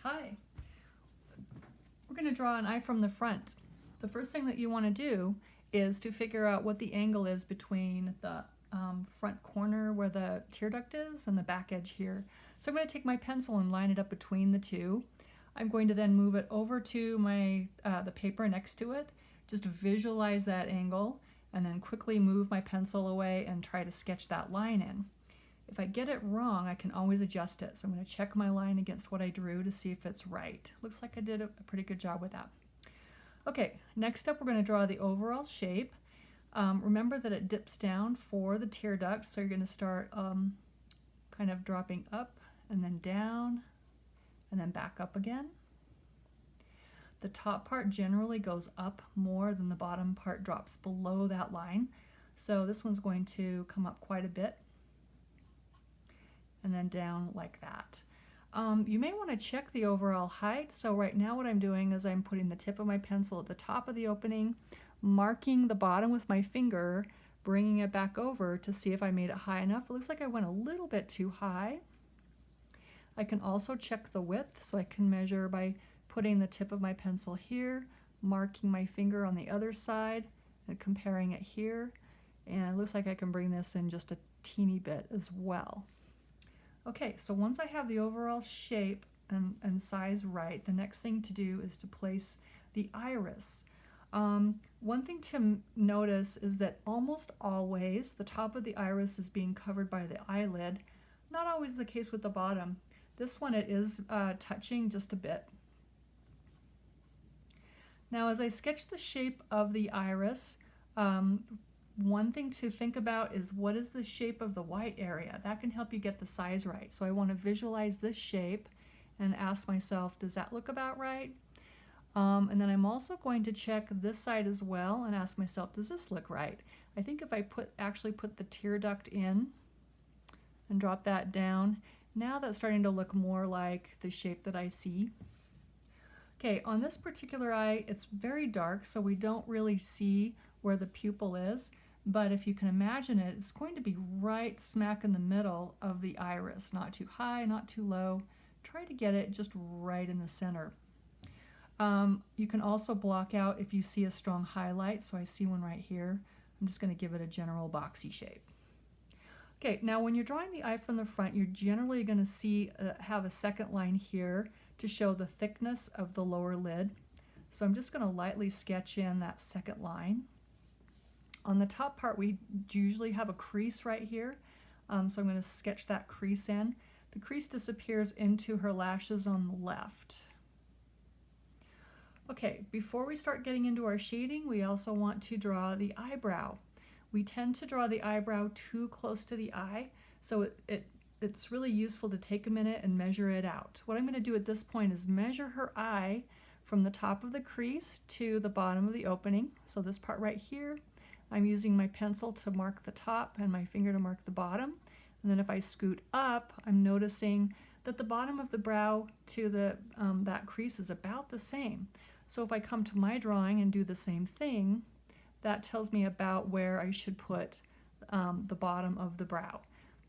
Hi. We're going to draw an eye from the front. The first thing that you want to do is to figure out what the angle is between the front corner where the tear duct is and the back edge here. So I'm going to take my pencil and line it up between the two. I'm going to then move it over to my the paper next to it. Just visualize that angle and then quickly move my pencil away and try to sketch that line in. If I get it wrong, I can always adjust it. So I'm going to check my line against what I drew to see if it's right. Looks like I did a pretty good job with that. Okay, next up we're going to draw the overall shape. Remember that it dips down for the tear duct, so you're going to start kind of dropping up and then down and then back up again. The top part generally goes up more than the bottom part drops below that line. So this one's going to come up quite a bit and then down like that. You may want to check the overall height. So right now what I'm doing is I'm putting the tip of my pencil at the top of the opening, marking the bottom with my finger, bringing it back over to see if I made it high enough. It looks like I went a little bit too high. I can also check the width, so I can measure by putting the tip of my pencil here, marking my finger on the other side, and comparing it here. And it looks like I can bring this in just a teeny bit as well. Okay, so once I have the overall shape and size right, the next thing to do is to place the iris. One thing to notice is that almost always the top of the iris is being covered by the eyelid. Not always the case with the bottom. This one it is touching just a bit. Now as I sketch the shape of the iris, one thing to think about is what is the shape of the white area. That can help you get the size right. So I want to visualize this shape and ask myself, does that look about right? And then I'm also going to check this side as well and ask myself, does this look right? I think if I actually put the tear duct in and drop that down, now that's starting to look more like the shape that I see. Okay, on this particular eye, it's very dark, so we don't really see where the pupil is, but if you can imagine it, it's going to be right smack in the middle of the iris, not too high, not too low. Try to get it just right in the center. You can also block out if you see a strong highlight, so I see one right here. I'm just going to give it a general boxy shape. Okay, now when you're drawing the eye from the front, you're generally going to see have a second line here to show the thickness of the lower lid. So I'm just going to lightly sketch in that second line. On the top part, we usually have a crease right here, so I'm going to sketch that crease in. The crease disappears into her lashes on the left. Okay, before we start getting into our shading, we also want to draw the eyebrow. We tend to draw the eyebrow too close to the eye, so it's really useful to take a minute and measure it out. What I'm going to do at this point is measure her eye from the top of the crease to the bottom of the opening. So this part right here, I'm using my pencil to mark the top and my finger to mark the bottom. And then if I scoot up, I'm noticing that the bottom of the brow to that crease is about the same. So if I come to my drawing and do the same thing, that tells me about where I should put the bottom of the brow.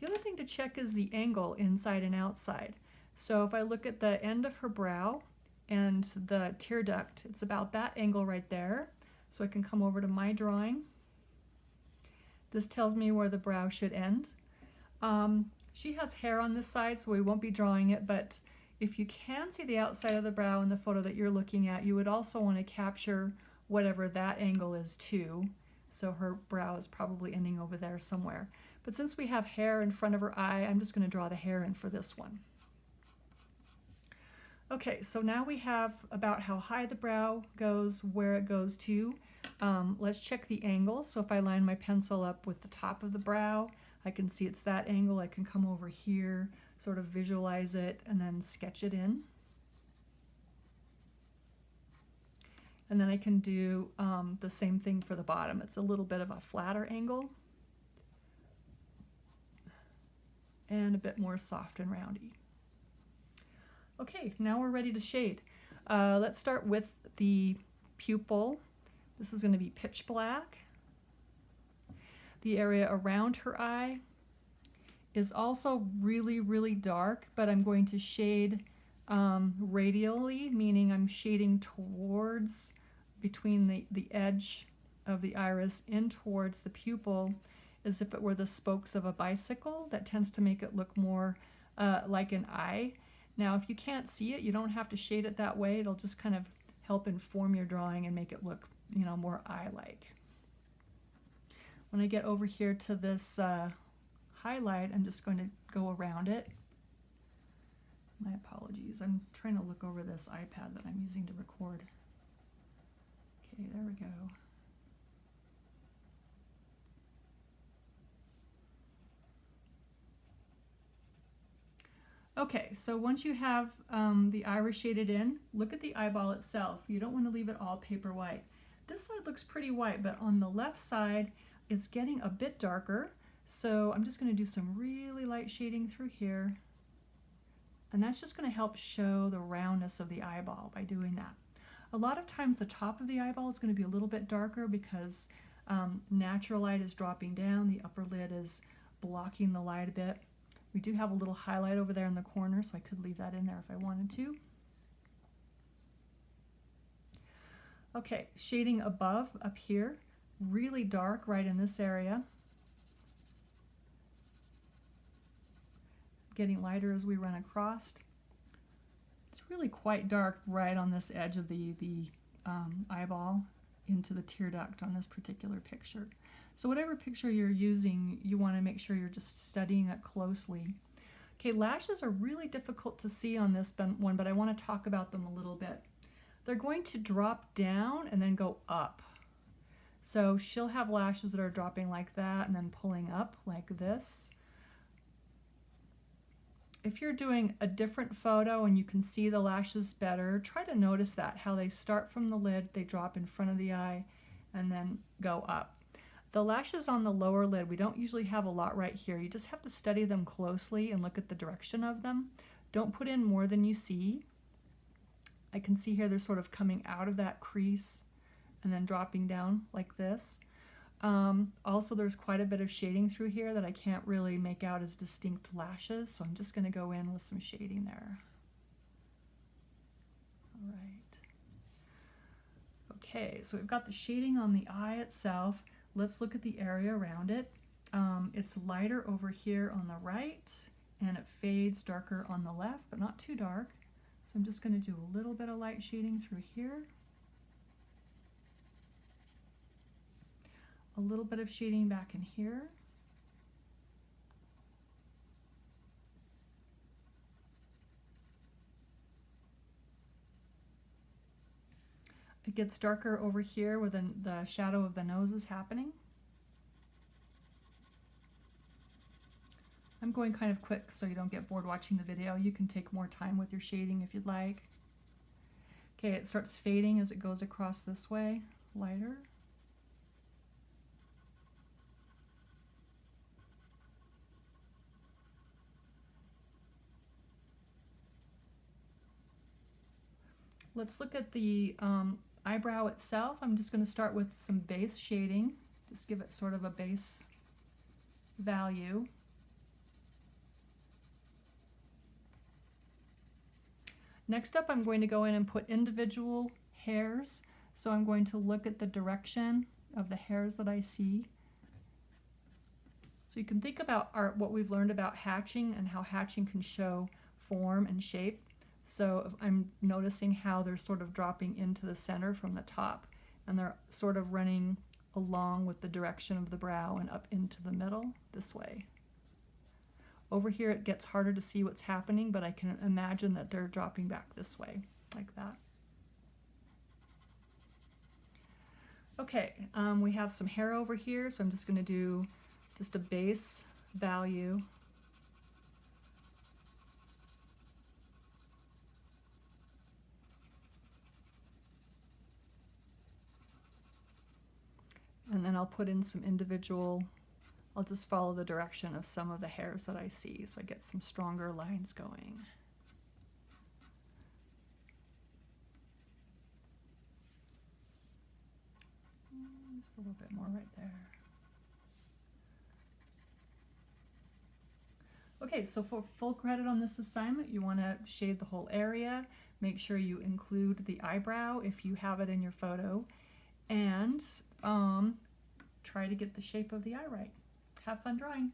The other thing to check is the angle inside and outside. So if I look at the end of her brow and the tear duct, it's about that angle right there. So I can come over to my drawing. This tells me where the brow should end. She has hair on this side, so we won't be drawing it, but if you can see the outside of the brow in the photo that you're looking at, you would also want to capture whatever that angle is too. So her brow is probably ending over there somewhere. But since we have hair in front of her eye, I'm just going to draw the hair in for this one. Okay, so now we have about how high the brow goes, where it goes to. Let's check the angle. So if I line my pencil up with the top of the brow, I can see it's that angle. I can come over here, sort of visualize it, and then sketch it in. And then I can do the same thing for the bottom. It's a little bit of a flatter angle and a bit more soft and roundy. Okay, now we're ready to shade. Let's start with the pupil. This is going to be pitch black. The area around her eye is also really, really dark, but I'm going to shade radially, meaning I'm shading towards between the edge of the iris in towards the pupil as if it were the spokes of a bicycle. That tends to make it look more like an eye. Now, if you can't see it, you don't have to shade it that way. It'll just kind of help inform your drawing and make it look, you know, more eye-like. When I get over here to this highlight, I'm just going to go around it. My apologies. I'm trying to look over this iPad that I'm using to record. Okay, there we go. Okay, so once you have the iris shaded in, look at the eyeball itself. You don't want to leave it all paper white. This side looks pretty white, but on the left side, it's getting a bit darker. So I'm just going to do some really light shading through here. And that's just going to help show the roundness of the eyeball by doing that. A lot of times the top of the eyeball is going to be a little bit darker because natural light is dropping down. The upper lid is blocking the light a bit. We do have a little highlight over there in the corner, so I could leave that in there if I wanted to. Okay, shading above up here, really dark right in this area. Getting lighter as we run across. It's really quite dark right on this edge of the eyeball into the tear duct on this particular picture. So whatever picture you're using, you want to make sure you're just studying it closely. Okay, lashes are really difficult to see on this one, but I want to talk about them a little bit. They're going to drop down and then go up. So she'll have lashes that are dropping like that and then pulling up like this. If you're doing a different photo and you can see the lashes better, try to notice that, how they start from the lid, they drop in front of the eye, and then go up. The lashes on the lower lid, we don't usually have a lot right here. You just have to study them closely and look at the direction of them. Don't put in more than you see. I can see here they're sort of coming out of that crease and then dropping down like this. Also, there's quite a bit of shading through here that I can't really make out as distinct lashes, so I'm just going to go in with some shading there. All right. Okay, so we've got the shading on the eye itself. Let's look at the area around it. It's lighter over here on the right, and it fades darker on the left, but not too dark. So I'm just going to do a little bit of light shading through here. A little bit of shading back in here. It gets darker over here where the shadow of the nose is happening. I'm going kind of quick so you don't get bored watching the video. You can take more time with your shading if you'd like. Okay, it starts fading as it goes across this way, lighter. Let's look at the eyebrow itself. I'm just going to start with some base shading. Just give it sort of a base value. Next up, I'm going to go in and put individual hairs. So I'm going to look at the direction of the hairs that I see. So you can think about what we've learned about hatching and how hatching can show form and shape. So I'm noticing how they're sort of dropping into the center from the top, and they're sort of running along with the direction of the brow and up into the middle this way. Over here it gets harder to see what's happening, but I can imagine that they're dropping back this way, like that. Okay, we have some hair over here, so I'm just going to do just a base value. And then I'll put in some individual, I'll just follow the direction of some of the hairs that I see, so I get some stronger lines going. Just a little bit more right there. Okay, so for full credit on this assignment, you want to shade the whole area. Make sure you include the eyebrow if you have it in your photo, and try to get the shape of the eye right. Have fun drawing.